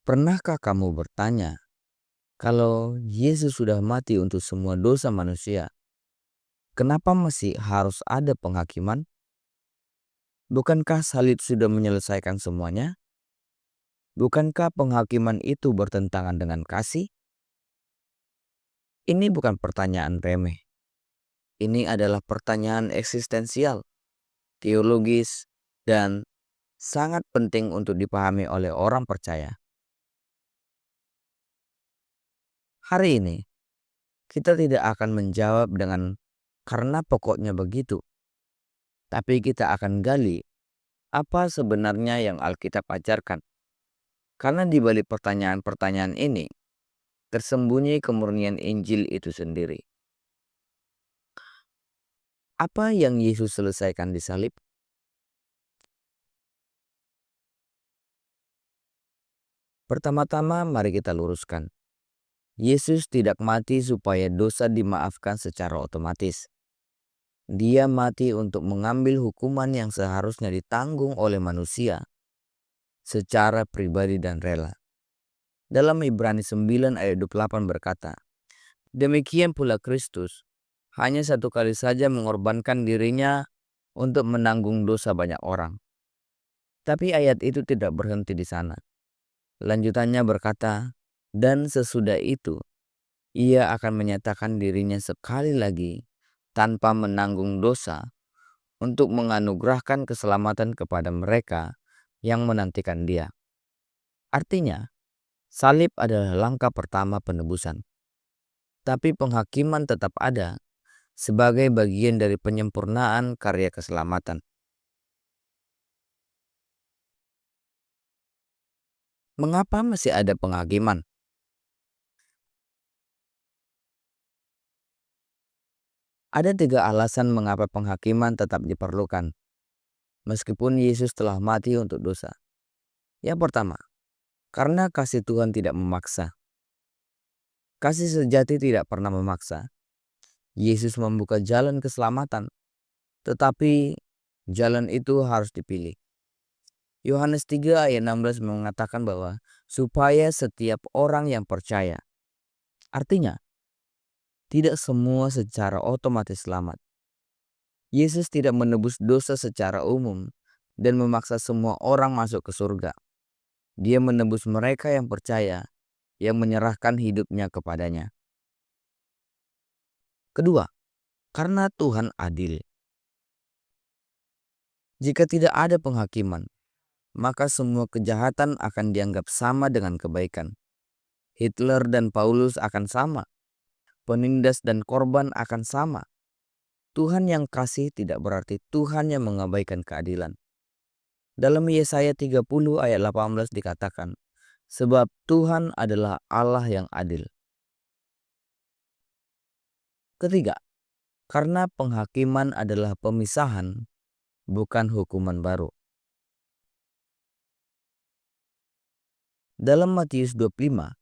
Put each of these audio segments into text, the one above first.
Pernahkah kamu bertanya, kalau Yesus sudah mati untuk semua dosa manusia, kenapa masih harus ada penghakiman? Bukankah salib sudah menyelesaikan semuanya? Bukankah penghakiman itu bertentangan dengan kasih? Ini bukan pertanyaan remeh. Ini adalah pertanyaan eksistensial, teologis, dan sangat penting untuk dipahami oleh orang percaya. Hari ini, kita tidak akan menjawab dengan "karena pokoknya begitu", tapi kita akan gali apa sebenarnya yang Alkitab ajarkan. Karena di balik pertanyaan-pertanyaan ini, tersembunyi kemurnian Injil itu sendiri. Apa yang Yesus selesaikan di salib? Pertama-tama mari kita luruskan. Yesus tidak mati supaya dosa dimaafkan secara otomatis. Dia mati untuk mengambil hukuman yang seharusnya ditanggung oleh manusia secara pribadi dan rela. Dalam Ibrani 9 ayat 28 berkata, "Demikian pula Kristus hanya satu kali saja mengorbankan dirinya untuk menanggung dosa banyak orang." Tapi ayat itu tidak berhenti di sana. Lanjutannya berkata, "Dan sesudah itu, ia akan menyatakan dirinya sekali lagi tanpa menanggung dosa untuk menganugerahkan keselamatan kepada mereka yang menantikan Dia." Artinya, salib adalah langkah pertama penebusan. Tapi penghakiman tetap ada sebagai bagian dari penyempurnaan karya keselamatan. Mengapa masih ada penghakiman? Ada 3 alasan mengapa penghakiman tetap diperlukan, meskipun Yesus telah mati untuk dosa. Yang pertama, karena kasih Tuhan tidak memaksa. Kasih sejati tidak pernah memaksa. Yesus membuka jalan keselamatan, tetapi jalan itu harus dipilih. Yohanes 3 ayat 16 mengatakan bahwa supaya setiap orang yang percaya. Artinya, tidak semua secara otomatis selamat. Yesus tidak menebus dosa secara umum dan memaksa semua orang masuk ke surga. Dia menebus mereka yang percaya, yang menyerahkan hidupnya kepadanya. Kedua, karena Tuhan adil. Jika tidak ada penghakiman, maka semua kejahatan akan dianggap sama dengan kebaikan. Hitler dan Paulus akan sama. Penindas dan korban akan sama. Tuhan yang kasih tidak berarti Tuhan yang mengabaikan keadilan. Dalam Yesaya 30 ayat 18 dikatakan, sebab Tuhan adalah Allah yang adil. Ketiga, karena penghakiman adalah pemisahan, bukan hukuman baru. Dalam Matius 25,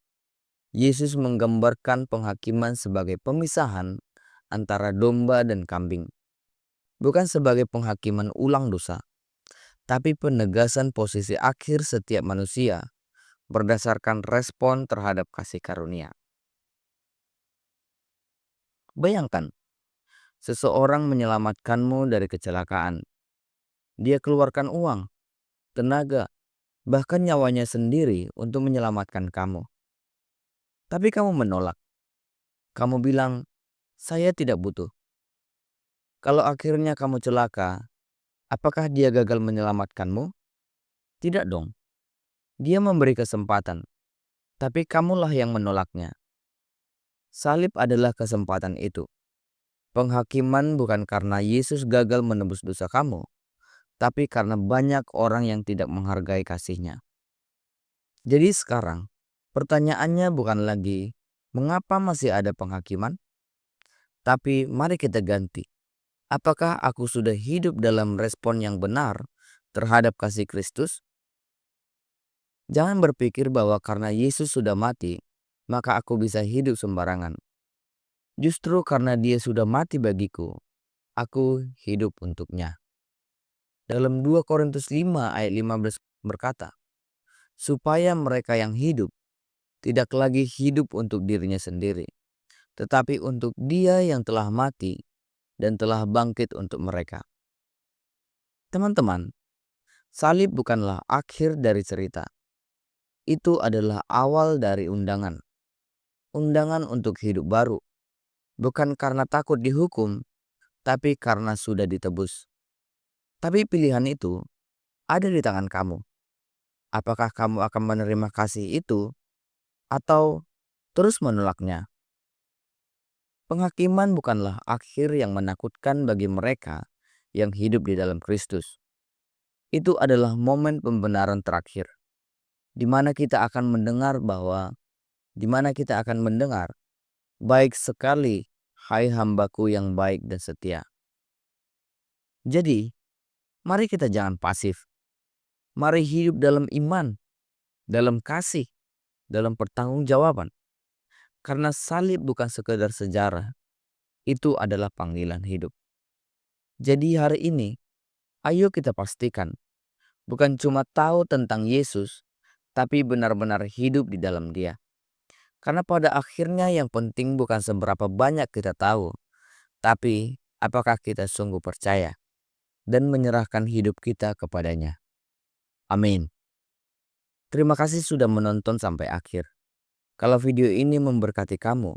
Yesus menggambarkan penghakiman sebagai pemisahan antara domba dan kambing. Bukan sebagai penghakiman ulang dosa, tapi penegasan posisi akhir setiap manusia berdasarkan respon terhadap kasih karunia. Bayangkan, seseorang menyelamatkanmu dari kecelakaan. Dia keluarkan uang, tenaga, bahkan nyawanya sendiri untuk menyelamatkan kamu. Tapi kamu menolak. Kamu bilang, "Saya tidak butuh." Kalau akhirnya kamu celaka, apakah dia gagal menyelamatkanmu? Tidak dong. Dia memberi kesempatan, tapi kamulah yang menolaknya. Salib adalah kesempatan itu. Penghakiman bukan karena Yesus gagal menebus dosa kamu, tapi karena banyak orang yang tidak menghargai kasih-Nya. Jadi sekarang, pertanyaannya bukan lagi mengapa masih ada penghakiman, tapi mari kita ganti. Apakah aku sudah hidup dalam respon yang benar terhadap kasih Kristus? Jangan berpikir bahwa karena Yesus sudah mati, maka aku bisa hidup sembarangan. Justru karena Dia sudah mati bagiku, aku hidup untuknya. Dalam 2 Korintus 5 ayat 15 berkata, supaya mereka yang hidup tidak lagi hidup untuk dirinya sendiri, tetapi untuk Dia yang telah mati dan telah bangkit untuk mereka. Teman-teman, salib bukanlah akhir dari cerita. Itu adalah awal dari undangan. Undangan untuk hidup baru. Bukan karena takut dihukum, tapi karena sudah ditebus. Tapi pilihan itu ada di tangan kamu. Apakah kamu akan menerima kasih itu atau terus menolaknya? Penghakiman bukanlah akhir yang menakutkan bagi mereka yang hidup di dalam Kristus. Itu adalah momen pembenaran terakhir, di mana kita akan mendengar baik sekali, hai hambaku yang baik dan setia. Jadi, mari kita jangan pasif. Mari hidup dalam iman, dalam kasih, dalam pertanggungjawaban. Karena salib bukan sekedar sejarah, itu adalah panggilan hidup. Jadi hari ini, ayo kita pastikan, bukan cuma tahu tentang Yesus, tapi benar-benar hidup di dalam Dia. Karena pada akhirnya yang penting bukan seberapa banyak kita tahu, tapi apakah kita sungguh percaya dan menyerahkan hidup kita kepadanya. Amin. Terima kasih sudah menonton sampai akhir. Kalau video ini memberkati kamu,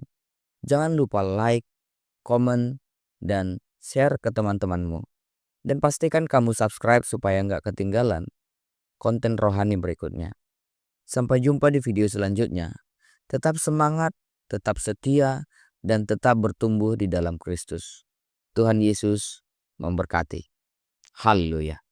jangan lupa like, komen, dan share ke teman-temanmu. Dan pastikan kamu subscribe supaya nggak ketinggalan konten rohani berikutnya. Sampai jumpa di video selanjutnya. Tetap semangat, tetap setia, dan tetap bertumbuh di dalam Kristus. Tuhan Yesus memberkati. Haleluya.